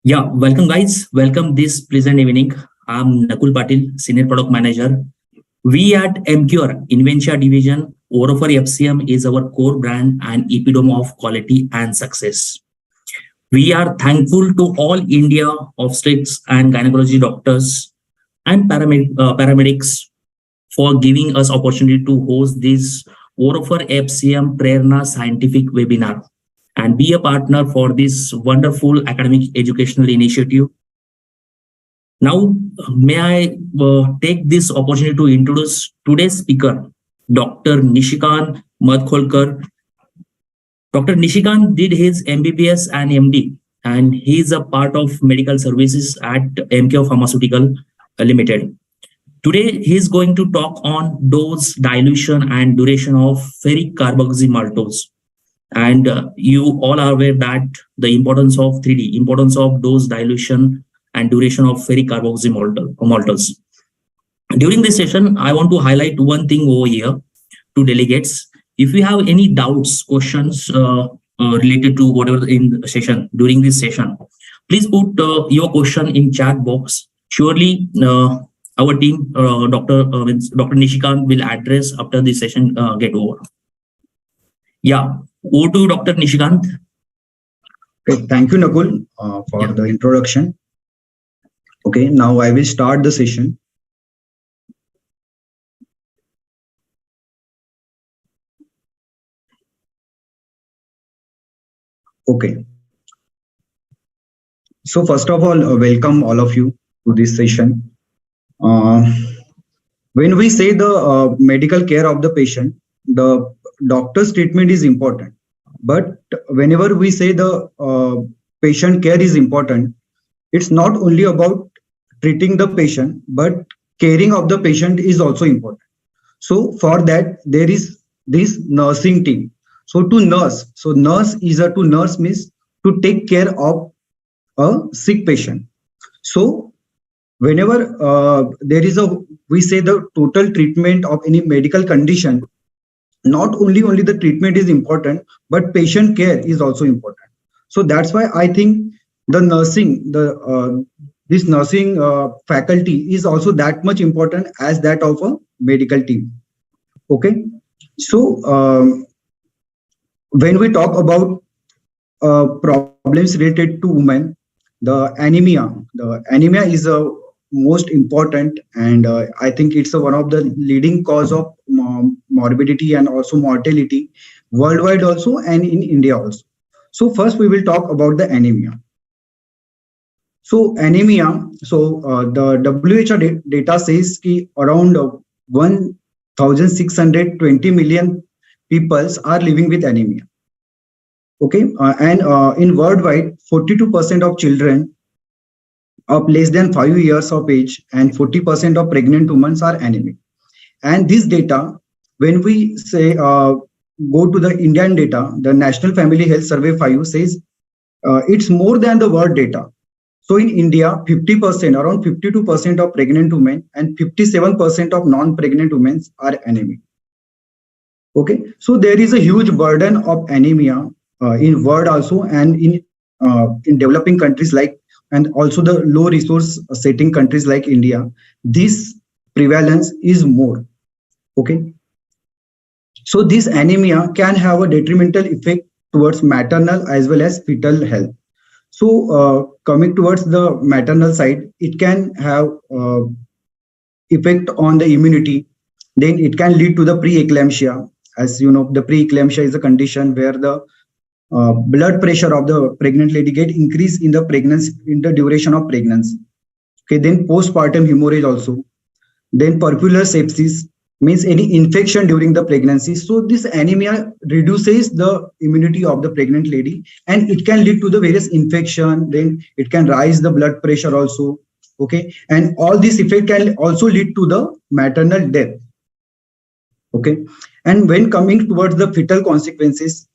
Welcome guys. Welcome this pleasant evening. I'm Nakul Patil, Senior Product Manager. We at Emcure, Inventia Division, OroferFCM is our core brand and epitome of quality and success. We are thankful to all India obstetrics and gynecology doctors and paramedics for giving us opportunity to host this OroferFCM Prerna scientific webinar and be a partner for this wonderful academic educational initiative. Now, may I take this opportunity to introduce today's speaker, Dr. Nishikant Madkholkar. Dr. Nishikant did his MBBS and MD, and he is a part of medical services at Emcure Pharmaceutical Limited. Today, he is going to talk on dose, dilution, and duration of ferric carboxymaltose. And you all are aware that the importance of 3D, importance of dose, dilution, and duration of ferric carboxymaltose. During this session, I want to highlight one thing over here to delegates. If you have any doubts, questions related to whatever in the session, during this session, please put your question in chat box. Surely, our team, Dr. Nishikant will address after this session get over. Over to Dr. Nishikant. Okay, thank you, Nakul, for the introduction. Okay, now I will start the session. Okay. So first of all, welcome all of you to this session. When we say the medical care of the patient, the doctor's treatment is important. But whenever we say the patient care is important, it's not only about treating the patient, but caring of the patient is also important. So for that, there is this nursing team. So to nurse, to nurse means to take care of a sick patient. So whenever there is we say the total treatment of any medical condition, not only the treatment is important, but patient care is also important. So that's why I think the nursing, this nursing faculty is also that much important as that of a medical team. Okay, so when we talk about problems related to women, the anemia is a most important, and I think it's one of the leading cause of morbidity and also mortality worldwide also and in India also. So first we will talk about the anemia. So anemia, the WHO data says that around 1,620 million people are living with anemia. Okay, and in worldwide, 42% of children of less than 5 years of age and 40% of pregnant women are anemic. And this data, when we say go to the Indian data, the National Family Health Survey 5 says it's more than the world data. So in India, 50%, around 52% of pregnant women and 57% of non-pregnant women are anemic. Okay, so there is a huge burden of anemia in world also, and in developing countries like, and also the low resource setting countries like India, this prevalence is more. Okay, so this anemia can have a detrimental effect towards maternal as well as fetal health. So coming towards the maternal side, it can have effect on the immunity. Then it can lead to the preeclampsia. As you know, the preeclampsia is a condition where the blood pressure of the pregnant lady get increased in the pregnancy, in the duration of pregnancy. Okay, then postpartum hemorrhage also. Then purpular sepsis means any infection during the pregnancy. So this anemia reduces the immunity of the pregnant lady, and it can lead to the various infection. Then it can rise the blood pressure also. Okay, and all this effect can also lead to the maternal death. Okay, and when coming towards the fetal consequences,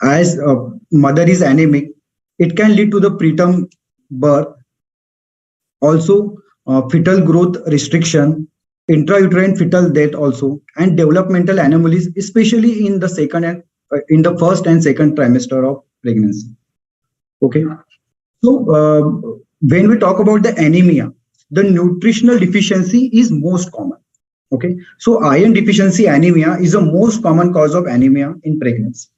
as mother is anemic, it can lead to the preterm birth, also fetal growth restriction, intrauterine fetal death also, and developmental anomalies, especially in the first and second trimester of pregnancy. Okay, When we talk about the anemia, the nutritional deficiency is most common. Okay, so iron deficiency anemia is the most common cause of anemia in pregnancy.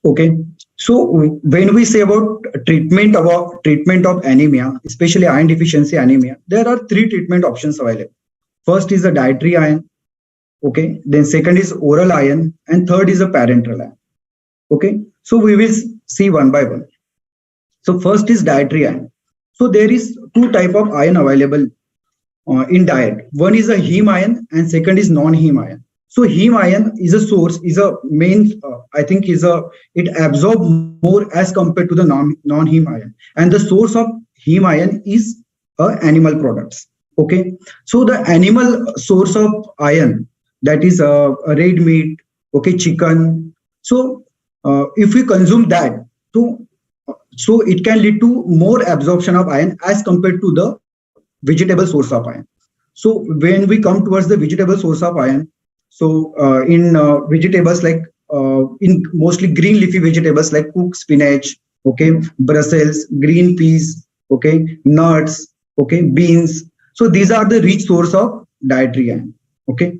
Okay, so when we say about treatment of anemia, especially iron deficiency anemia, there are three treatment options available. First is the dietary iron. Okay, then second is oral iron, and third is a parenteral iron. Okay, so we will see one by one. So first is dietary iron. So there is two type of iron available in diet. One is a heme iron and second is non-heme iron. So heme iron is a source, is a main, I think it absorbs more as compared to the non-heme iron. And the source of heme iron is animal products. Okay, so the animal source of iron, that is red meat, okay, chicken. So if we consume that, so it can lead to more absorption of iron as compared to the vegetable source of iron. So when we come towards the vegetable source of iron, so in vegetables like in mostly green leafy vegetables like cooked spinach, okay, Brussels, green peas, okay, nuts, okay, beans. So these are the rich source of dietary iron. Okay.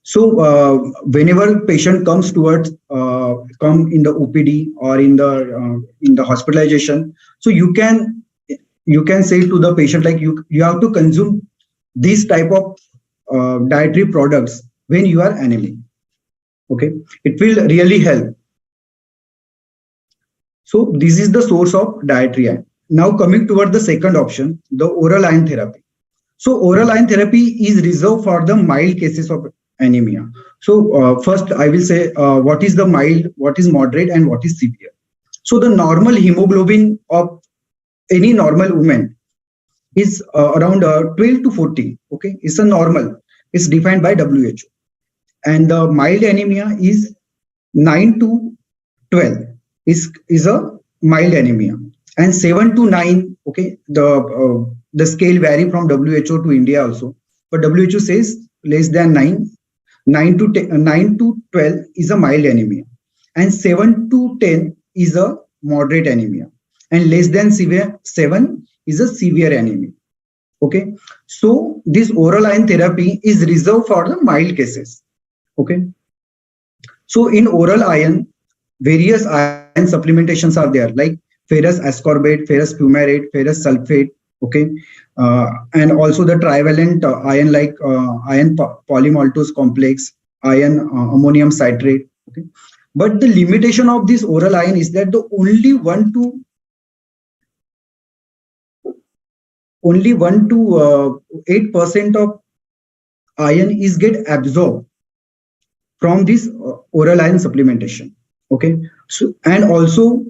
So whenever patient comes towards come in the OPD or in the hospitalization, so you can say to the patient like you have to consume these type of dietary products when you are anemic. Okay, it will really help. So this is the source of dietary iron. Now coming toward the second option, the oral iron therapy. So oral iron therapy is reserved for the mild cases of anemia. So first I will say what is the mild, what is moderate, and what is severe. So the normal hemoglobin of any normal woman is around 12 to 14. Okay, it's a normal. It's defined by WHO, and the mild anemia is 9 to 12. Is a mild anemia, and 7 to 9. Okay, the scale vary from WHO to India also, but WHO says less than 9. 9 to 12 is a mild anemia, and 7 to 10 is a moderate anemia, and less than 7 is a severe anemia. Okay, so this oral iron therapy is reserved for the mild cases. Okay, so in oral iron, various iron supplementations are there like ferrous ascorbate, ferrous fumarate, ferrous sulfate. Okay, and also the trivalent iron like iron polymaltose complex, iron ammonium citrate. Okay, but the limitation of this oral iron is that the only 1 to 8% of iron is get absorbed from this oral iron supplementation. Okay, so and also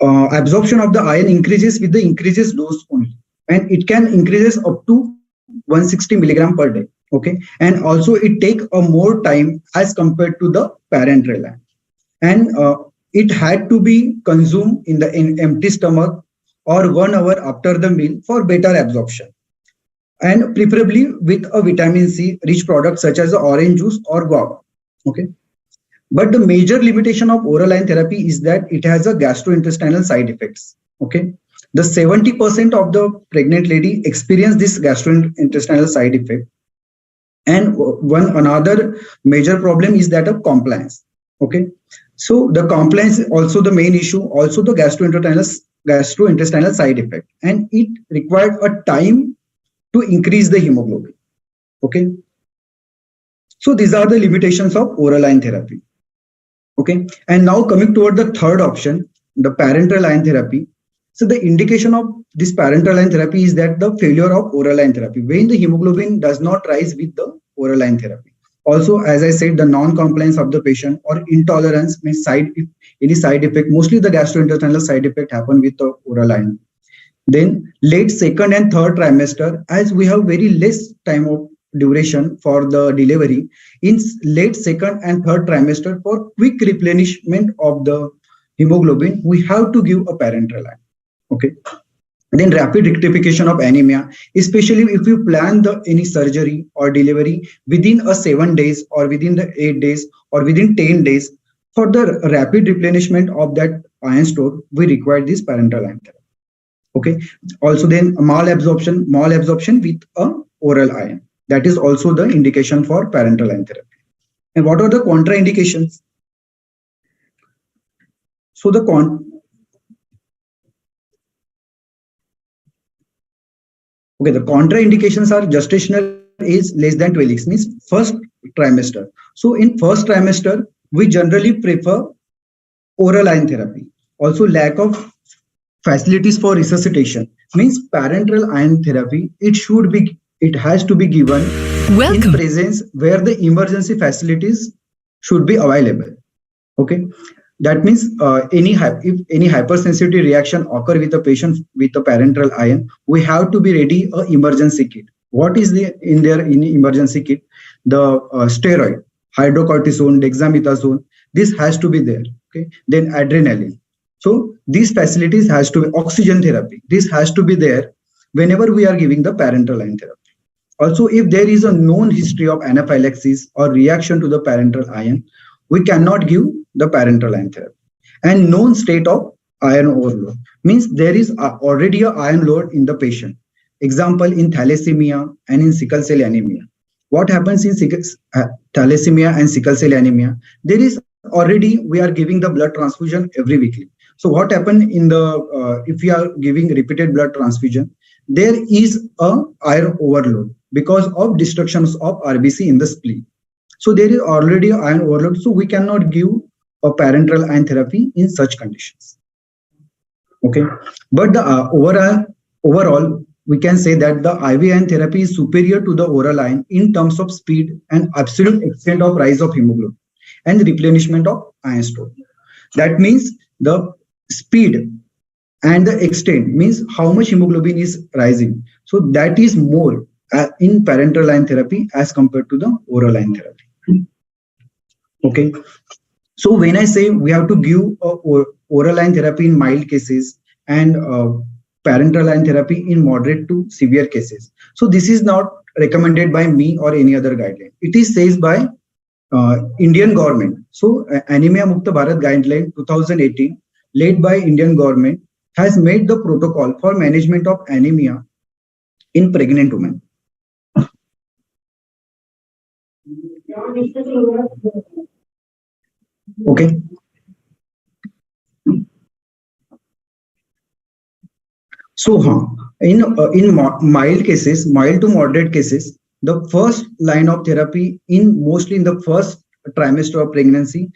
absorption of the iron increases with the increases dose only, and it can increases up to 160 milligram per day. Okay, and also it take a more time as compared to the parenteral iron, and it had to be consumed in the empty stomach or 1 hour after the meal for better absorption, and preferably with a vitamin C rich product such as orange juice or guava. Okay, but the major limitation of oral iron therapy is that it has a gastrointestinal side effects. Okay, the 70% of the pregnant lady experience this gastrointestinal side effect, and another major problem is that of compliance. Okay, so the compliance is also the main issue, also the gastrointestinal side effect, and it required a time to increase the hemoglobin. Okay, so these are the limitations of oral iron therapy. Okay, and now coming toward the third option, the parenteral iron therapy. So the indication of this parenteral iron therapy is that the failure of oral iron therapy when the hemoglobin does not rise with the oral iron therapy. Also, as I said, the non-compliance of the patient or intolerance may any side effect. Mostly the gastrointestinal side effect happen with the oral iron. Then late second and third trimester, as we have very less time of duration for the delivery, in late second and third trimester for quick replenishment of the hemoglobin, we have to give a parenteral iron. Okay. Then rapid rectification of anemia, especially if you plan any surgery or delivery within a 7 days or within the 8 days or within 10 days. For the rapid replenishment of that iron store, we require this parenteral iron therapy. Okay. Also, then malabsorption with a oral iron. That is also the indication for parenteral iron therapy. And what are the contraindications? So the contraindications are gestational age less than 12 weeks, means first trimester. So in first trimester, we generally prefer oral iron therapy. Also, lack of facilities for resuscitation means parenteral iron therapy. It has to be given in presence where the emergency facilities should be available. Okay, that means if any hypersensitivity reaction occur with a patient with a parenteral iron, we have to be ready a emergency kit. What is in emergency kit? The steroid, hydrocortisone, dexamethasone. This has to be there. Okay, then adrenaline. So these facilities has to be oxygen therapy. This has to be there whenever we are giving the parenteral iron therapy. Also, if there is a known history of anaphylaxis or reaction to the parenteral iron, we cannot give the parenteral iron therapy. And known state of iron overload means there is already a iron load in the patient. Example, in thalassemia and in sickle cell anemia. What happens in thalassemia and sickle cell anemia? There is already, we are giving the blood transfusion every weekly. So what happened if we are giving repeated blood transfusion, there is a iron overload because of destructions of RBC in the spleen. So there is already iron overload. So we cannot give a parenteral iron therapy in such conditions. Okay, but the overall, we can say that the IV iron therapy is superior to the oral iron in terms of speed and absolute extent of rise of hemoglobin and replenishment of iron store. That means the speed and the extent means how much hemoglobin is rising. So that is more in parenteral iron therapy as compared to the oral iron therapy. Okay. So when I say we have to give oral iron therapy in mild cases and parenteral iron therapy in moderate to severe cases. So this is not recommended by me or any other guideline. It is said by Indian government. So Anemia Mukta Bharat guideline 2018 led by Indian government has made the protocol for management of anemia in pregnant women. Okay. So in mild cases, mild to moderate cases, the first line of therapy mostly in the first trimester of pregnancy,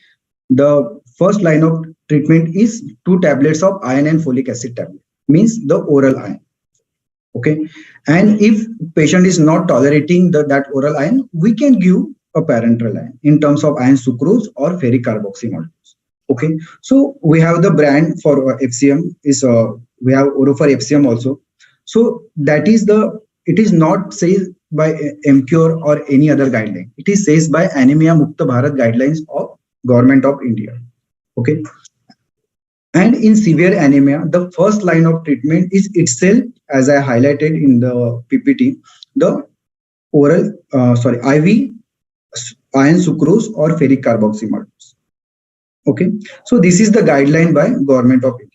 the first line of treatment is 2 tablets of iron and folic acid tablet, means the oral iron. Okay, and if patient is not tolerating that oral iron, we can give a parenteral iron in terms of iron sucrose or ferric carboxymaltose. Okay, so we have the brand for FCM is we have OroferFCM also. So that is it is not said by Emcure or any other guideline. It is said by Anemia Mukta Bharat guidelines of Government of India. Okay. And in severe anemia, the first line of treatment is itself, as I highlighted in the PPT, the IV iron sucrose or ferric carboxymaltose. Okay, so this is the guideline by Government of India.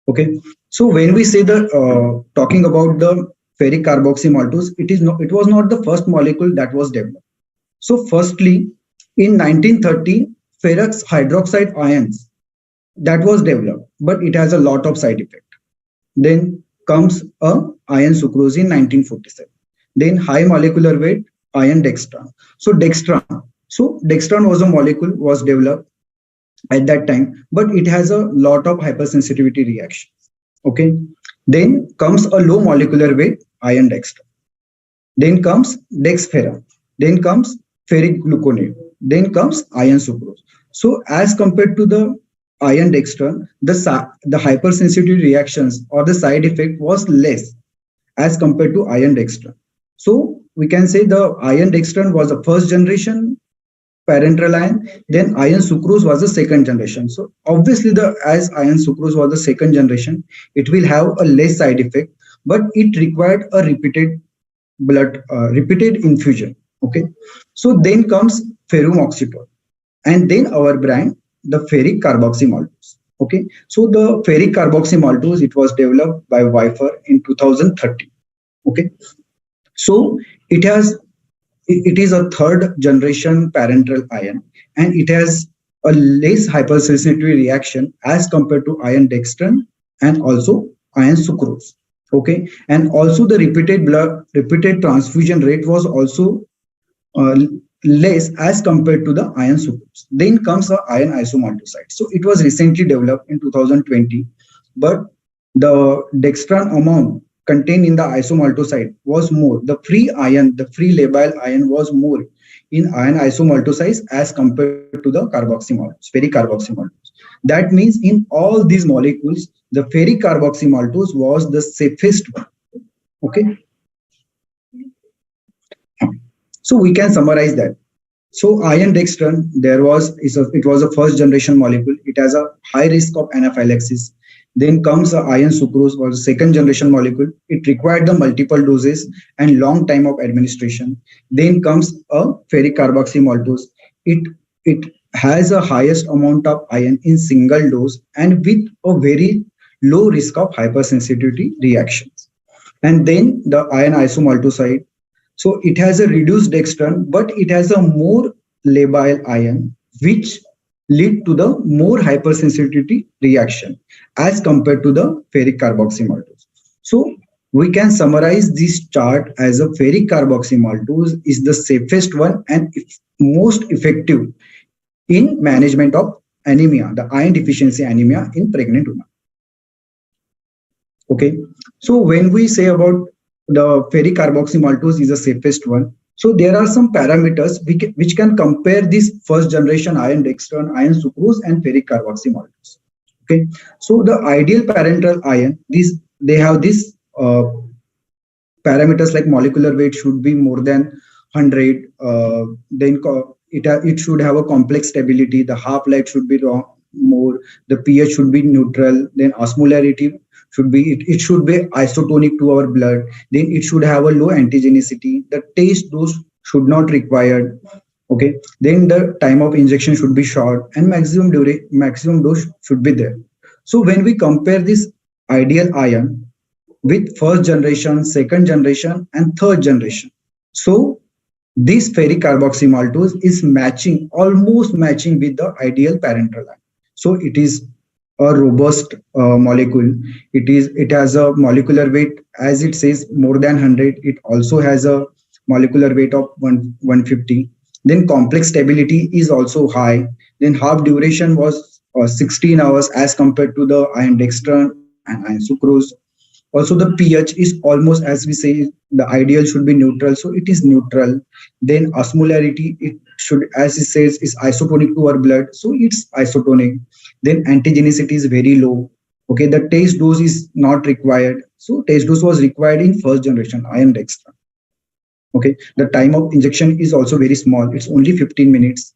Okay, so when we say talking about the ferric carboxymaltose, it was not the first molecule that was developed. So firstly, in 1930, ferrous hydroxide ions that was developed, but it has a lot of side effect. Then comes iron sucrose in 1947. Then high molecular weight iron dextran. So dextran was a molecule was developed at that time, but it has a lot of hypersensitivity reactions. Okay. Then comes a low molecular weight iron dextran. Then comes dexferran. Then comes ferric gluconate. Then comes iron sucrose. So as compared to the iron dextran, the hypersensitivity reactions or the side effect was less as compared to iron dextran. So we can say the iron dextran was the first generation parenteral iron, then iron sucrose was the second generation. So obviously as iron sucrose was the second generation, it will have a less side effect, but it required a repeated infusion. Okay. So then comes ferrum oxytol. And then our brand, the ferric carboxy maltose. Okay, so the ferric carboxy maltose, it was developed by Weifer in 2013. Okay, so it has it is a third generation parenteral ion, and it has a less hypersensitivity reaction as compared to iron dextran and also iron sucrose. Okay, and also the repeated transfusion rate was also uh, less as compared to the iron sucrose. Then comes the iron isomaltoside. So it was recently developed in 2020, but the dextran amount contained in the isomaltoside was more. The free labile ion was more in iron isomaltoside as compared to the carboxy maltose, ferric carboxy maltose. That means in all these molecules, the ferric carboxy maltose was the safest one. Okay, so we can summarize that. So iron dextran, it was a first generation molecule. It has a high risk of anaphylaxis. Then comes the iron sucrose, was a second generation molecule. It required the multiple doses and long time of administration. Then comes a ferric carboxy maltose. It has a highest amount of iron in single dose and with a very low risk of hypersensitivity reactions. And then the iron isomaltoside, so it has a reduced dextran, but it has a more labile ion, which lead to the more hypersensitivity reaction as compared to the ferric carboxy maltose. So we can summarize this chart as a ferric carboxy maltose is the safest one and most effective in management of anemia, the iron deficiency anemia in pregnant women. Okay, so when we say about the ferric carboxy maltose is the safest one, so there are some parameters which can compare this first generation iron dextran, iron sucrose, and ferric carboxy maltose. Okay, so the ideal parenteral ion, these they have these parameters like molecular weight should be more than 100. It should have a complex stability. The half life should be more. The pH should be neutral. Then osmolarity it should be isotonic to our blood. Then it should have a low antigenicity. The taste dose should not required. Okay, then the time of injection should be short and maximum dose should be there. So when we compare this ideal ion with first generation, second generation, and third generation, so this ferric carboxy maltose is almost matching with the ideal parenteral ion. So it is a robust molecule. It has a molecular weight, as it says, more than 100. It also has a molecular weight of 150. Then complex stability is also high. Then half duration was 16 hours as compared to the iron dextran and iron sucrose. Also the pH is almost, as we say, the ideal should be neutral, so it is neutral. Then osmolarity, it should, as it says, is isotonic to our blood, so it's isotonic. Then antigenicity is very low. Okay, the taste dose is not required, so taste dose was required in first generation iron dextran. Okay, the time of injection is also very small, it's only 15 minutes.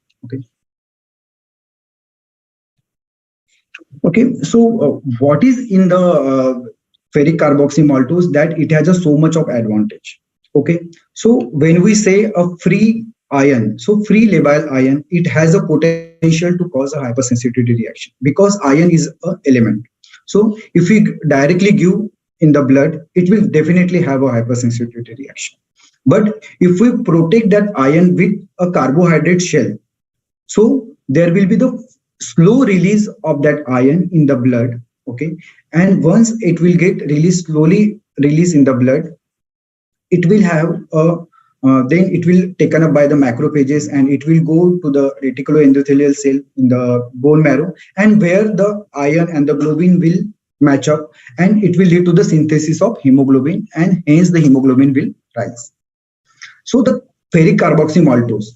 Okay, so what is in the ferric carboxy maltose that it has so much of advantage? Okay, so when we say a free ion, so free labile ion, it has a potential to cause a hypersensitivity reaction because ion is an element. So if we directly give in the blood, it will definitely have a hypersensitivity reaction. But if we protect that ion with a carbohydrate shell, so there will be the slow release of that ion in the blood. Okay, and once it will get slowly released in the blood, it will have a then it will taken up by the macrophages and it will go to the reticuloendothelial cell in the bone marrow, and where the iron and the globin will match up, and it will lead to the synthesis of hemoglobin, and hence the hemoglobin will rise. So the ferric carboxy maltose.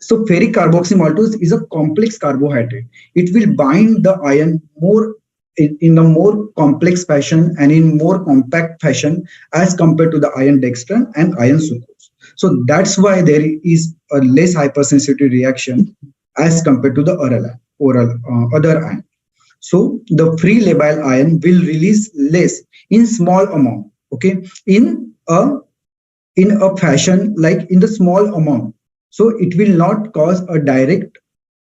So ferric carboxy maltose is a complex carbohydrate. It will bind the iron more in a more complex fashion and in more compact fashion as compared to the iron dextran and iron sucrose. So that's why there is a less hypersensitivity reaction as compared to the other ion. So the free labile ion will release less in small amount. Okay, in a fashion like in the small amount. So it will not cause a direct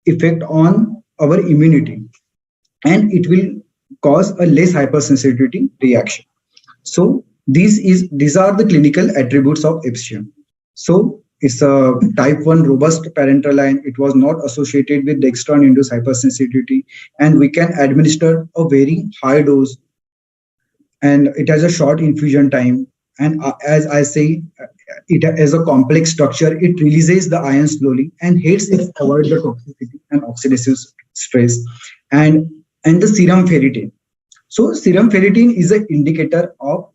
effect on our immunity, and it will cause a less hypersensitivity reaction. So these are the clinical attributes of FCM. So it's a type 1 robust parenteral ion. It was not associated with dextran induced hypersensitivity, and we can administer a very high dose, and it has a short infusion time. And as I say, it has a complex structure. It releases the ion slowly, and hence it avoids the toxicity and oxidative stress. And the serum ferritin. So serum ferritin is an indicator of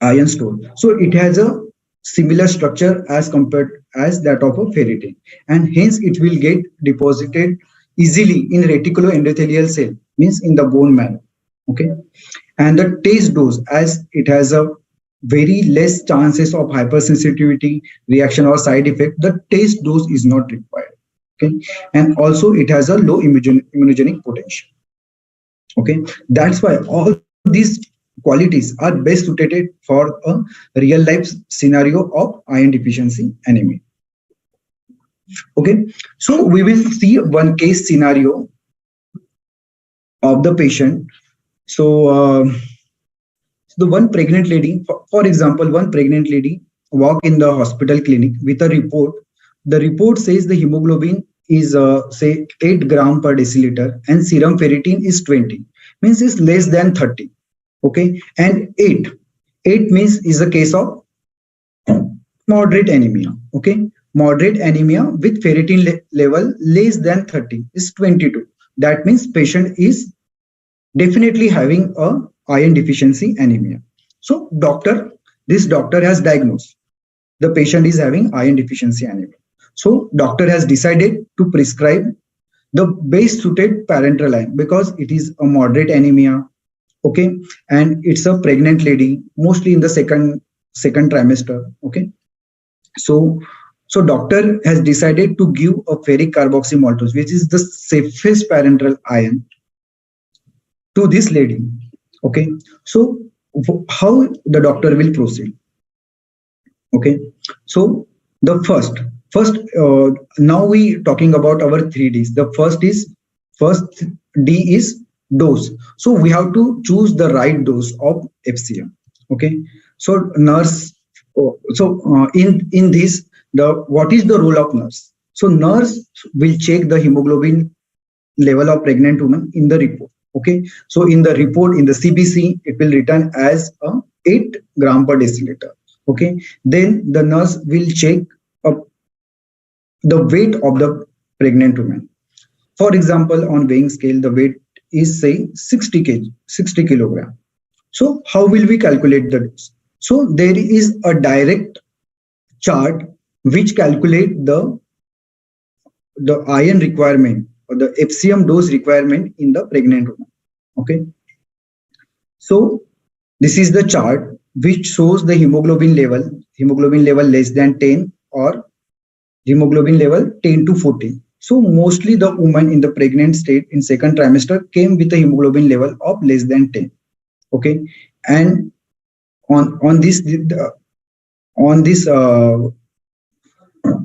iron store. So it has a similar structure as compared as that of a ferritin, and hence it will get deposited easily in reticuloendothelial cell, means in the bone marrow. Okay, and the taste dose, as it has a very less chances of hypersensitivity reaction or side effect, the taste dose is not required. Okay, and also it has a low immunogenic potential. Okay, that's why all these qualities are best suited for a real life scenario of iron deficiency anemia. Okay, so we will see one case scenario of the patient. So the one pregnant lady, for example, one pregnant lady walk in the hospital clinic with a report. The report says the hemoglobin is say 8 gram per deciliter and serum ferritin is 20, means is less than 30. Okay, and 8 means is a case of moderate anemia. Okay, moderate anemia with ferritin level less than 30 is 22. That means patient is definitely having a iron deficiency anemia. So this doctor has diagnosed the patient is having iron deficiency anemia. So doctor has decided to prescribe the best suited parenteral iron because it is a moderate anemia. Okay, and it's a pregnant lady, mostly in the second trimester. Okay, so doctor has decided to give a ferric carboxy maltose, which is the safest parenteral iron, to this lady. Okay, so how the doctor will proceed? Okay, so the first now we talking about our 3Ds. The first D is dose. So we have to choose the right dose of FCM. Okay, so nurse, in this, what is the role of nurse? So nurse will check the hemoglobin level of pregnant woman in the report. Okay, so in the report, in the CBC, it will written as 8 gram per deciliter. Okay, then the nurse will check the weight of the pregnant woman. For example, on weighing scale, the weight is say 60 kg, 60 kilogram. So how will we calculate the dose? So there is a direct chart which calculate the iron requirement or the FCM dose requirement in the pregnant woman. Okay, so this is the chart which shows the hemoglobin level less than 10 or hemoglobin level 10 to 14. So mostly the woman in the pregnant state in second trimester came with a hemoglobin level of less than 10. Okay, and on this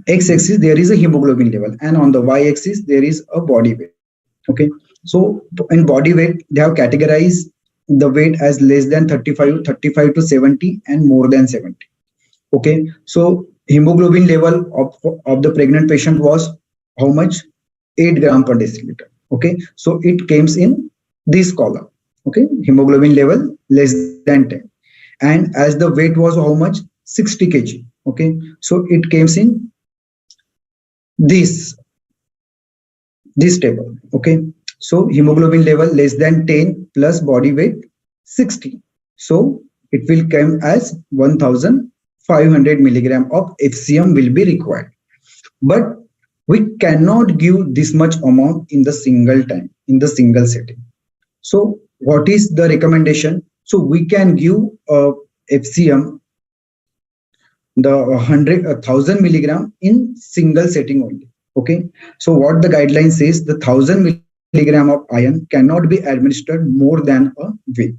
x-axis there is a hemoglobin level, and on the y-axis there is a body weight. Okay, so in body weight they have categorized the weight as less than 35 to 70 and more than 70. Okay, so hemoglobin level of the pregnant patient was how much? 8 gram per deciliter. Okay, so it comes in this column. Okay, hemoglobin level less than 10, and as the weight was how much? 60 kg. Okay, so it comes in this table. Okay, so hemoglobin level less than 10 plus body weight 60, so it will come as 1500 milligram of FCM will be required. But we cannot give this much amount in the single time, in the single setting. So what is the recommendation? So we can give FCM the 1000 milligram in single setting only. Okay, so what the guideline says, the 1000 milligram of iron cannot be administered more than a week.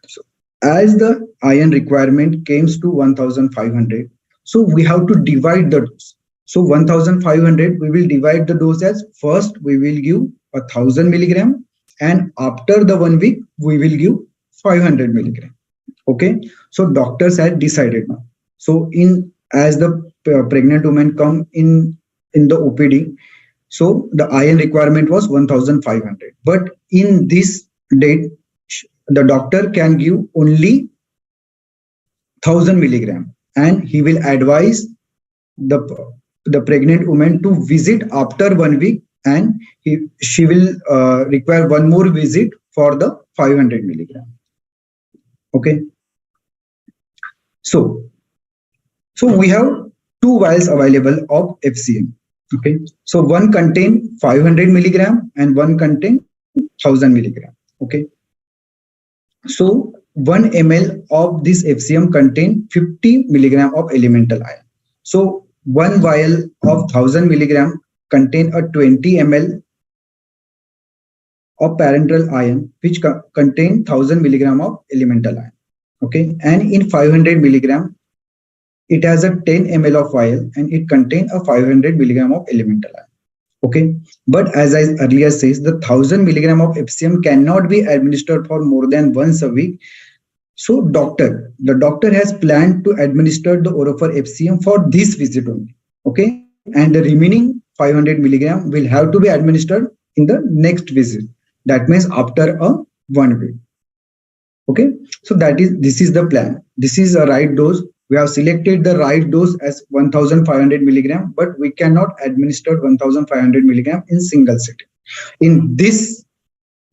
So as the iron requirement comes to 1500, so we have to divide the dose. So 1500, we will divide the dose as first we will give 1000 milligram, and after the 1 week we will give 500 milligram. Okay, so doctors had decided now. So in as the pregnant woman come in the OPD, so the iron requirement was 1500, but in this date the doctor can give only 1000 milligram, and he will advise the pregnant woman to visit after 1 week, and she will require one more visit for the 500 milligram. Okay, so we have two vials available of FCM. Okay, so one contain 500 milligram and one contain 1000 milligram. Okay, so 1 ml of this FCM contain 50 milligram of elemental iron. So one vial of 1000 milligram contain a 20 ml of parenteral iron, which contain 1000 milligram of elemental iron. Okay, and in 500 milligram, it has a 10 ml of vial and it contain a 500 milligram of elemental iron. Okay, but as I earlier says, the 1000 milligram of FCM cannot be administered for more than once a week. So the doctor has planned to administer the OroferFCM for this visit only. Okay, and the remaining 500 milligram will have to be administered in the next visit. That means after a 1 week. Okay, so this is the plan. This is a right dose. We have selected the right dose as 1500 milligram, but we cannot administer 1500 milligram in single sitting. In this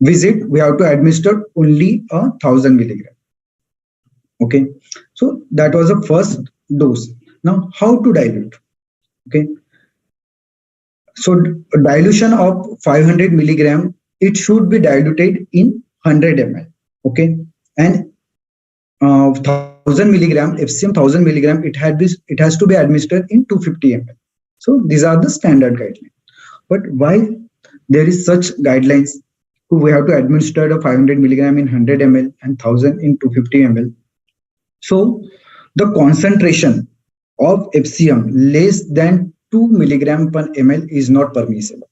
visit, we have to administer only 1000 milligram. Okay, so that was the first dose. Now, how to dilute? Okay, so dilution of 500 milligram, it should be diluted in 100 ml. Okay, and 1000 milligram FCM 1000 milligram, it has to be administered in 250 ml. So these are the standard guidelines. But why there is such guidelines? We have to administer the 500 milligram in 100 ml and 1000 in 250 ml. So the concentration of FCM less than 2 milligram per ml is not permissible.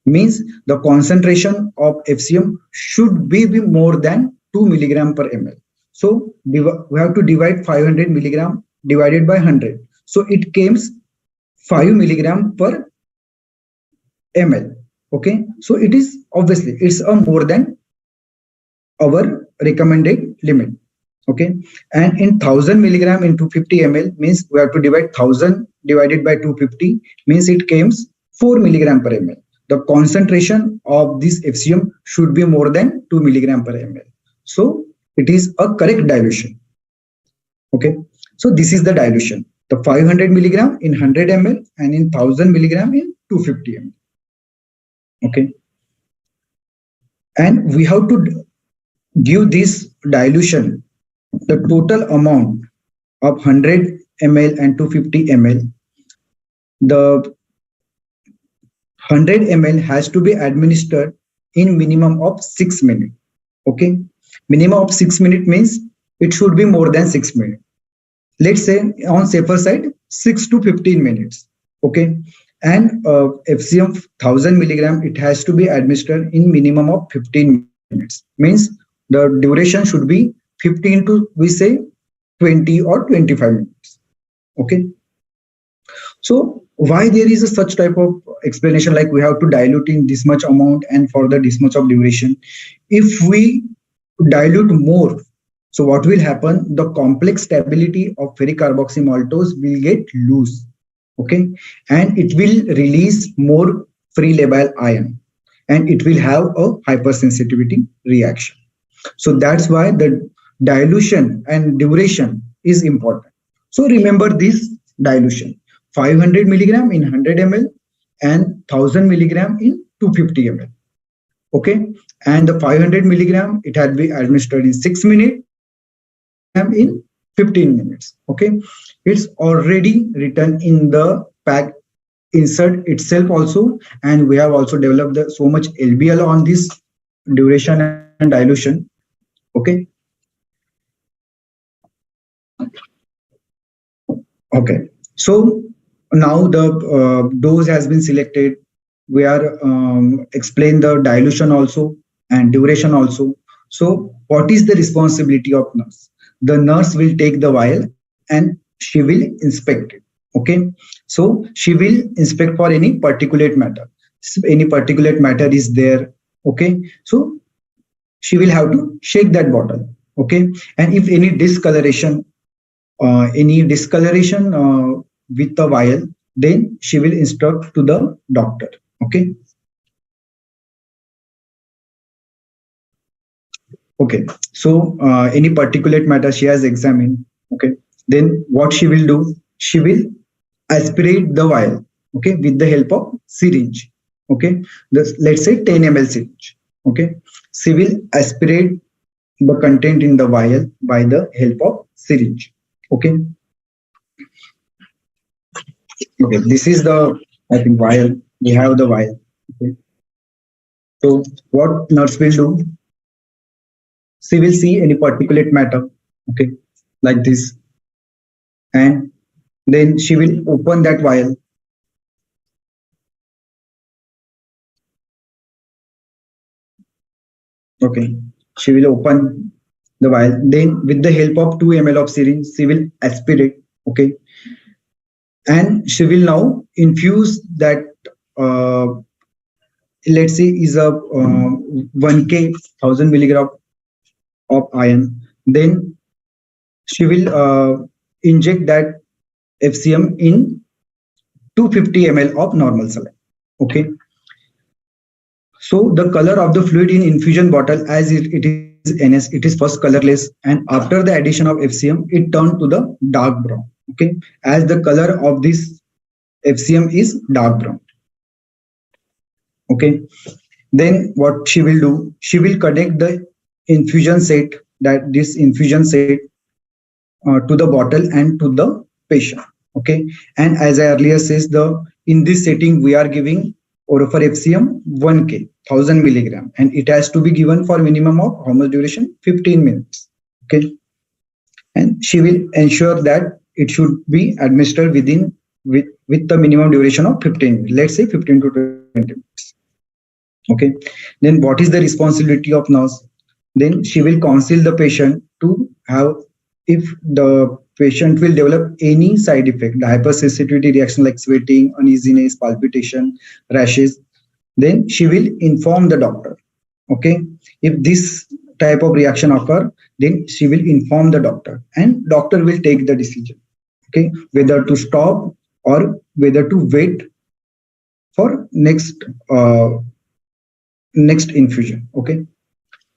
Means the concentration of FCM should be more than 2 milligram per ml. So we have to divide 500 milligram divided by 100. So it comes 5 milligram per ml. Okay, so it is obviously it's a more than our recommended limit. Okay, and in 1000 milligram in 250 ml means we have to divide 1000 divided by 250, means it comes 4 milligram per ml. The concentration of this FCM should be more than 2 milligram per ml. So it is a correct dilution. Okay, so this is the dilution. The 500 milligram in 100 ml and in 1000 milligram in 250 ml. Okay, and we have to give this dilution the total amount of 100 ml and 250 ml. The 100 ml has to be administered in minimum of 6 minutes. Okay, minimum of 6 minutes means it should be more than 6 minutes. Let's say on safer side 6 to 15 minutes. Okay, and FCM 1000 milligram, it has to be administered in minimum of 15 minutes. Means the duration should be 15 to we say 20 or 25 minutes. Okay, so why there is a such type of explanation, like we have to dilute in this much amount and for this much of duration? If we dilute more, so what will happen? The complex stability of ferric carboxy maltose will get loose. Okay, and it will release more free labile ion and it will have a hypersensitivity reaction. So that's why the dilution and duration is important. So remember this dilution: 500 milligram in 100 ml and 1000 milligram in 250 ml. Okay, and the 500 milligram, it had been administered in 6 minutes, in 15 minutes. Okay, it's already written in the pack insert itself also, and we have also developed so much LBL on this duration and dilution. Okay. Okay, so Now the dose has been selected. We are explain the dilution also and duration also. So what is the responsibility of nurse? The nurse will take the vial and she will inspect it. Okay, so she will inspect for any particulate matter. Any particulate matter is there. Okay, so she will have to shake that bottle. Okay, and if any discoloration with the vial, then she will instruct to the doctor. Okay. Okay. So any particulate matter she has examined. Okay. Then what she will do? She will aspirate the vial. Okay, with the help of syringe. Okay. Let's say 10 ml syringe. Okay. She will aspirate the content in the vial by the help of syringe. Okay. Okay, this is the, I think, vial. We have the vial. Okay. So what nurse will do? She will see any particulate matter. Okay, like this, and then she will open that vial. Okay, she will open the vial. Then, with the help of 2 ml of syringe, she will aspirate. Okay, and she will now infuse that. Let's say is a 1K 1000 milligram of iron. Then she will inject that FCM in 250 ml of normal saline. Okay. So the color of the fluid in infusion bottle, as it is NS, it is first colorless, and after the addition of FCM, it turned to the dark brown. Okay, as the color of this FCM is dark brown. Okay, then what she will do? She will connect the infusion set, that this infusion set, to the bottle and to the patient. Okay, and as I earlier says, in this setting we are giving OroferFCM 1K 1000 milligram, and it has to be given for minimum of how much duration? 15 minutes. Okay, and she will ensure that it should be administered with the minimum duration of 15 minutes. Let's say 15 to 20 minutes. Okay, then what is the responsibility of nurse? Then she will counsel the patient to have, if the patient will develop any side effect, the hypersensitivity reaction like sweating, uneasiness, palpitation, rashes, then she will inform the doctor. Okay, if this type of reaction occur, then she will inform the doctor, and doctor will take the decision. Okay, whether to stop or whether to wait for next infusion. Okay,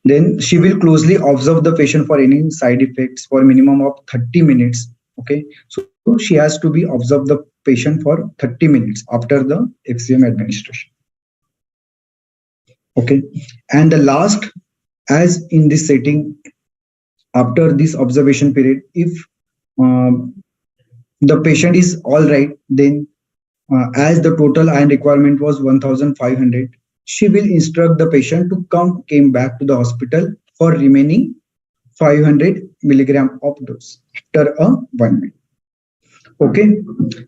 then she will closely observe the patient for any side effects for minimum of 30 minutes. Okay, so she has to be observe the patient for 30 minutes after the FCM administration. Okay, and the last, as in this setting, after this observation period, if the patient is all right, then as the total iron requirement was 1500, she will instruct the patient to came back to the hospital for remaining 500 milligram of dose after 1 minute. Okay,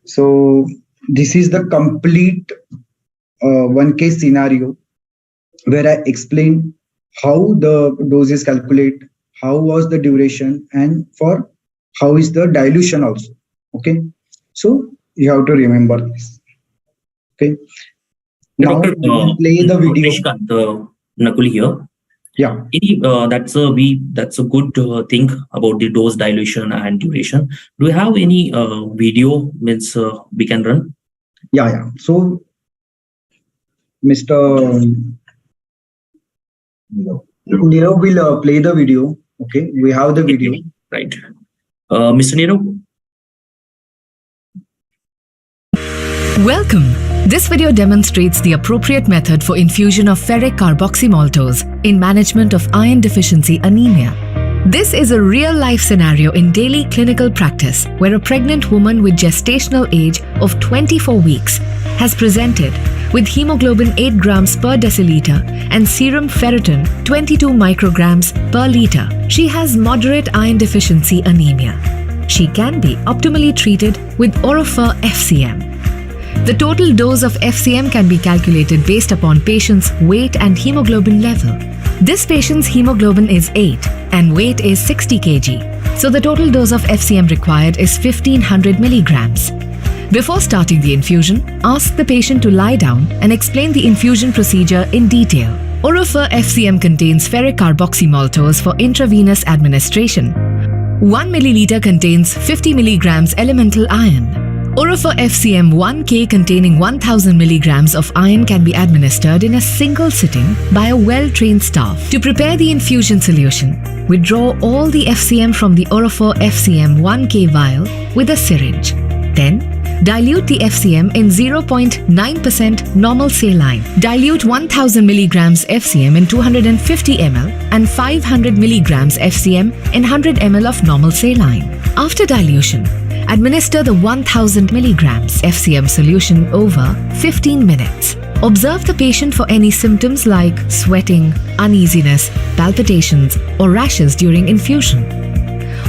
so this is the complete 1 case scenario where I explained how the dose is calculated, how was the duration, and for how is the dilution also. Okay, so you have to remember this. Okay. Now Doctor, we will play the video. Nakul here. Yeah. That's a good thing about the dose dilution and duration. Do you have any video means we can run? Yeah. So, Mr. Nirav will play the video. Okay, we have the video. Right. Mr. Nirav. Welcome. This video demonstrates the appropriate method for infusion of ferric carboxymaltose in management of iron deficiency anemia. This is a real-life scenario in daily clinical practice where a pregnant woman with gestational age of 24 weeks has presented with hemoglobin 8 grams per deciliter and serum ferritin 22 micrograms per liter. She has moderate iron deficiency anemia. She can be optimally treated with OroferFCM. The total dose of FCM can be calculated based upon patient's weight and hemoglobin level. This patient's hemoglobin is 8 and weight is 60 kg. So the total dose of FCM required is 1500 milligrams. Before starting the infusion, ask the patient to lie down and explain the infusion procedure in detail. OroferFCM contains ferric carboxymaltose for intravenous administration. 1 milliliter contains 50 milligrams elemental iron. OroferFCM 1K containing 1000 milligrams of iron can be administered in a single sitting by a well-trained staff. To prepare the infusion solution, withdraw all the FCM from the OroferFCM 1K vial with a syringe. Then, dilute the FCM in 0.9% normal saline. Dilute 1000 milligrams FCM in 250 ml and 500 milligrams FCM in 100 ml of normal saline. After dilution, administer the 1000 milligrams FCM solution over 15 minutes. Observe the patient for any symptoms like sweating, uneasiness, palpitations, or rashes during infusion.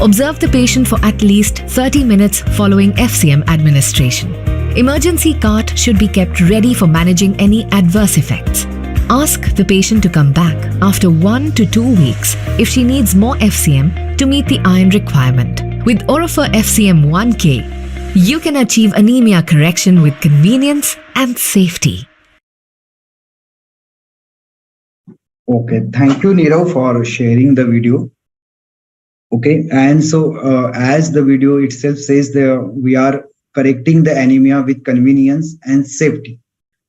Observe the patient for at least 30 minutes following FCM administration. Emergency cart should be kept ready for managing any adverse effects. Ask the patient to come back after 1 to 2 weeks if she needs more FCM to meet the iron requirement. With OroferFCM 1K, you can achieve anemia correction with convenience and safety. Okay, thank you, Nirav, for sharing the video. Okay, and so as the video itself says, we are correcting the anemia with convenience and safety.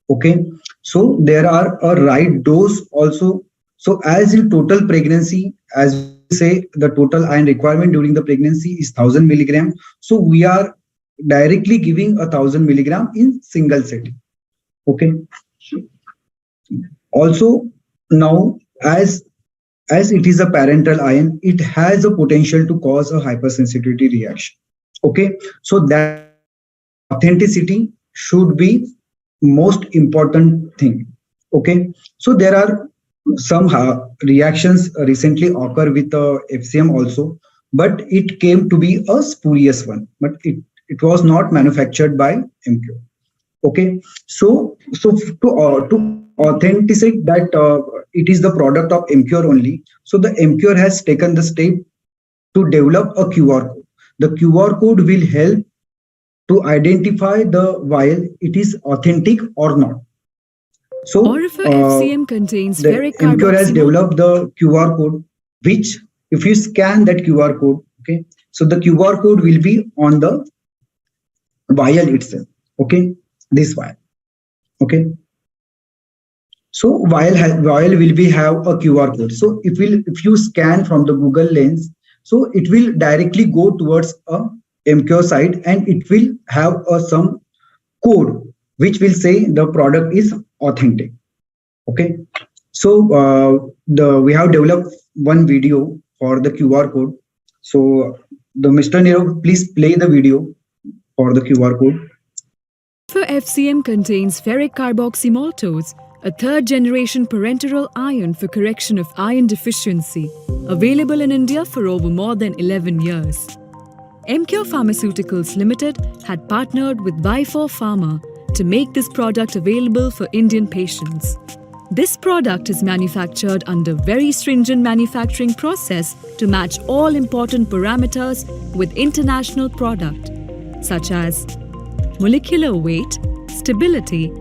Okay, so there are a right dose also. So as in total pregnancy, as we say, the total iron requirement during the pregnancy is 1000 milligram. So we are directly giving 1000 milligram in single setting. Okay. Also, now as it is a parenteral ion, it has a potential to cause a hypersensitivity reaction. Okay, so that authenticity should be most important thing. Okay, so there are some reactions recently occur with FCM also, but it came to be a spurious one, but it was not manufactured by Emcure. Okay, so to authenticate that it is the product of Emcure only. So the Emcure has taken the step to develop a QR code. The QR code will help to identify the vial it is authentic or not. So OroferFCM contains ferric Emcure has developed the QR code, which if you scan that QR code, okay, so the QR code will be on the vial itself. Okay, this vial. Okay. So vial will be have a QR code. So if you scan from the Google Lens, so it will directly go towards a Emcure site and it will have some code which will say the product is authentic. Okay. So we have developed one video for the QR code. So the Mr. Nirav, please play the video for the QR code. OroferFCM contains ferric carboxymaltose, a third-generation parenteral iron for correction of iron deficiency, available in India for over more than 11 years. Emcure Pharmaceuticals Limited had partnered with Vifor Pharma to make this product available for Indian patients. This product is manufactured under very stringent manufacturing process to match all important parameters with international product, such as molecular weight, stability,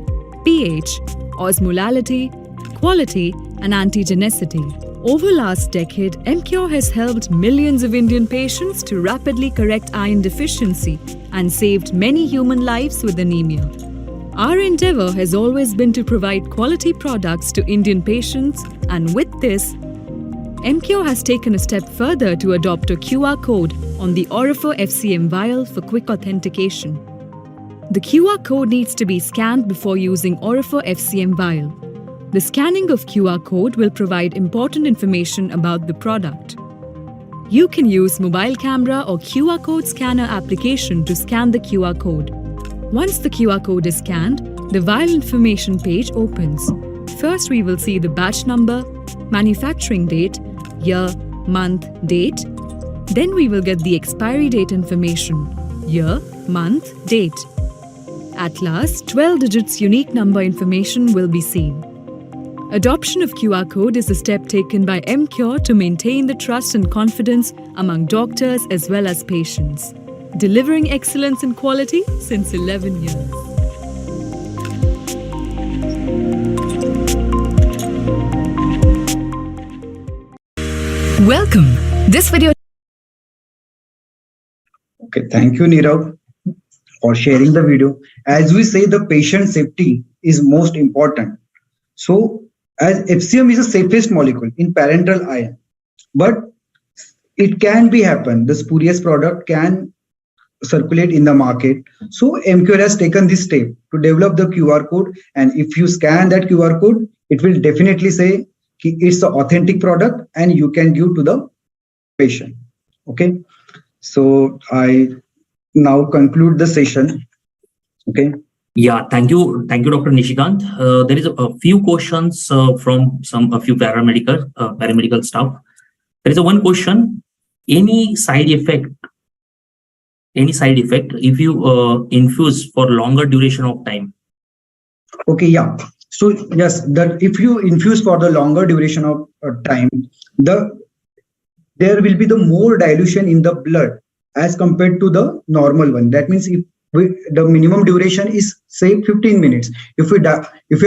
pH, osmolality, quality, and antigenicity. Over last decade, Emcure has helped millions of Indian patients to rapidly correct iron deficiency and saved many human lives with anemia. Our endeavor has always been to provide quality products to Indian patients, and with this, Emcure has taken a step further to adopt a QR code on the OroferFCM vial for quick authentication. The QR code needs to be scanned before using OroferFCM vial. The scanning of QR code will provide important information about the product. You can use mobile camera or QR code scanner application to scan the QR code. Once the QR code is scanned, the vial information page opens. First, we will see the batch number, manufacturing date, year, month, date. Then we will get the expiry date information, year, month, date. At last, 12 digits unique number information will be seen. Adoption of QR code is a step taken by Emcure to maintain the trust and confidence among doctors as well as patients, delivering excellence in quality since 11 years. Welcome. This video. Okay, thank you, Nirav, for sharing the video. As we say, the patient safety is most important. So, as FCM is the safest molecule in parenteral iron, but it can be happen. The spurious product can circulate in the market. So, Emcure has taken this step to develop the QR code, and if you scan that QR code, it will definitely say it's the authentic product, and you can give to the patient. Okay, so I now conclude the session. Okay. Yeah, thank you, Dr. Nishikant. There is a few questions from a few paramedical staff. There is one question: any side effect if you infuse for longer duration of time? Okay, yeah. So yes, that if you infuse for the longer duration of time, there will be the more dilution in the blood as compared to the normal one. That means if the minimum duration is say 15 minutes, if we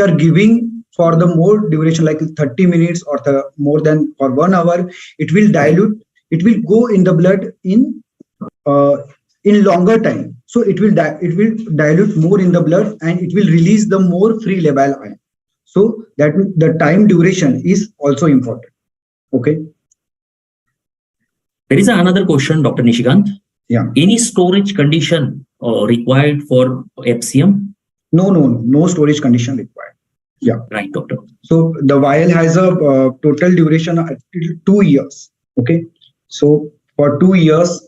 are giving for the more duration like 30 minutes or more than for 1 hour, it will dilute. It will go in the blood in longer time. So it will dilute more in the blood, and it will release the more free labile ion. So that the time duration is also important. Okay. There is another question, Dr. Nishikant. Yeah. Any storage condition required for FCM? No storage condition required. Yeah. Right, doctor. So the vial has a total duration of 2 years. Okay. So for 2 years,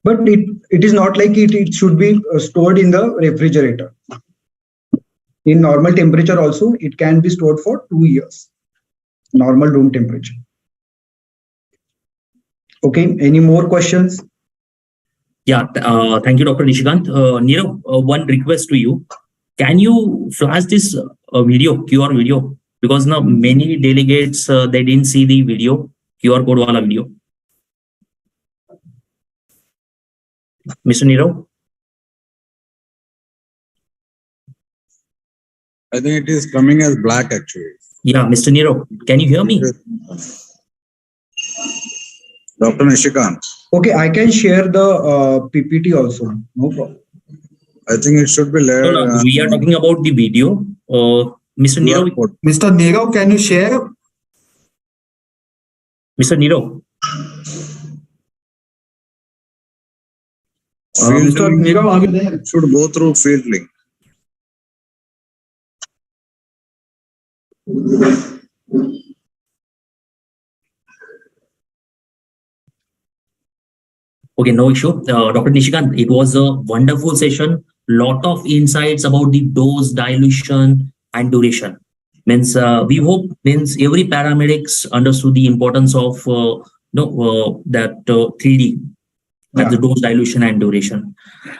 but it is not like it should be stored in the refrigerator. In normal temperature also, it can be stored for 2 years. Normal room temperature. Okay. Any more questions? Yeah. Thank you, Dr. Nishikant. Nirav, one request to you. Can you flash this QR video? Because now many delegates, they didn't see the video, QR code wala video. Mr. Nirav? I think it is coming as black actually. Yeah, Mr. Nirav, can you hear me? Dr. Nishikant. Okay, I can share the PPT also. No problem. I think it should be led. No, we are talking about the video. Mr. Nirav. Mr. Nirav, can you share? Mr. Nirav. Mr. Nirav, are you there? Should go through field link. Okay, no issue. Dr. Nishikant, it was a wonderful session. Lot of insights about the dose, dilution, and duration. We hope every paramedics understood the importance of that 3D, the dose, dilution, and duration.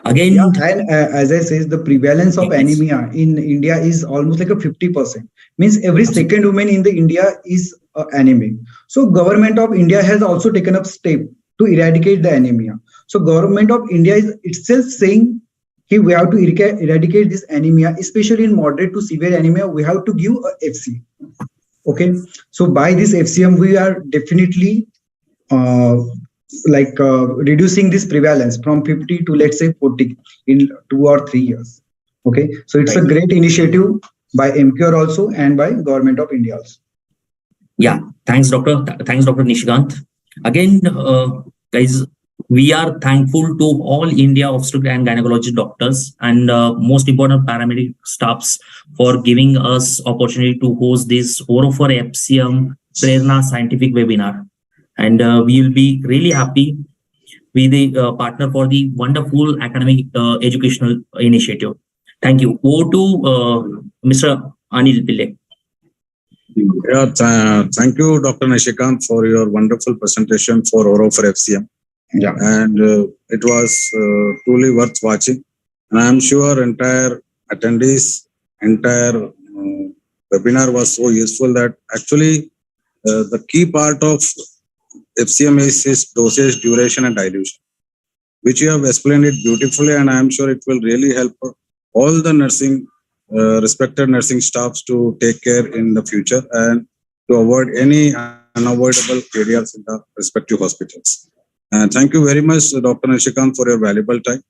Again, and as I said, the prevalence of anemia in India is almost like a 50%. Means every second woman in the India is anemic. So government of India has also taken up step to eradicate the anemia. So government of India is itself saying we have to eradicate this anemia, especially in moderate to severe anemia. We have to give a FCM. Okay, so by this FCM, we are definitely reducing this prevalence from 50 to let's say 40 in 2 or 3 years. Okay, so it's a great initiative by Emcure also and by government of India also. Yeah, thanks, doctor. Thanks, Dr. Nishikant. Again, guys, we are thankful to all India obstetric and gynecology doctors and most important paramedic staffs for giving us opportunity to host this OroferFCM Prerna scientific webinar. And we will be really happy with the partner for the wonderful academic educational initiative. Thank you. Over to Mr. Anil Pillai. Yeah, thank you, Dr. Nishikant, for your wonderful presentation for OroferFCM. Yeah. And it was truly worth watching. And I'm sure entire attendees, entire webinar was so useful that actually the key part of FCM is dosage, duration, and dilution, which you have explained it beautifully, and I am sure it will really help all the nursing, respected nursing staffs to take care in the future and to avoid any unavoidable areas in the respective hospitals. And thank you very much, Dr. Nishikant, for your valuable time.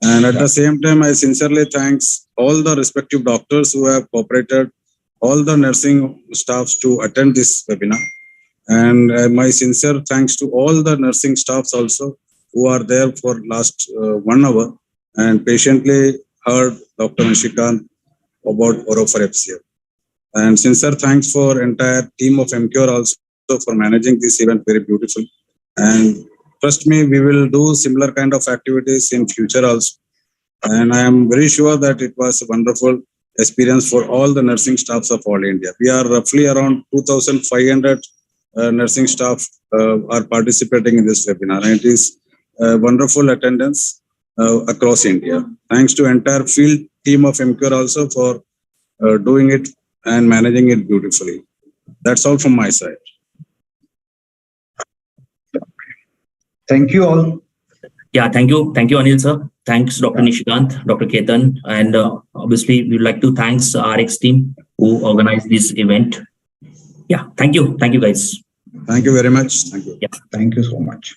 And at the same time, I sincerely thanks all the respective doctors who have cooperated, all the nursing staffs to attend this webinar. And my sincere thanks to all the nursing staffs also who are there for last 1 hour and patiently heard Dr. Nishikant about OroferFCM. And sincere thanks for entire team of Emcure also for managing this event very beautifully. And trust me, we will do similar kind of activities in future also. And I am very sure that it was a wonderful experience for all the nursing staffs of all India. We are roughly around 2,500 nursing staff are participating in this webinar. And it is wonderful attendance across India. Thanks to entire field team of Emcure also for doing it and managing it beautifully. That's all from my side. Thank you all. Yeah, thank you, Anil sir. Thanks, Dr. Nishikant, Dr. Ketan, and obviously we'd like to thanks the RX team who organized this event. Yeah, thank you guys. Thank you very much. Thank you. Thank you so much.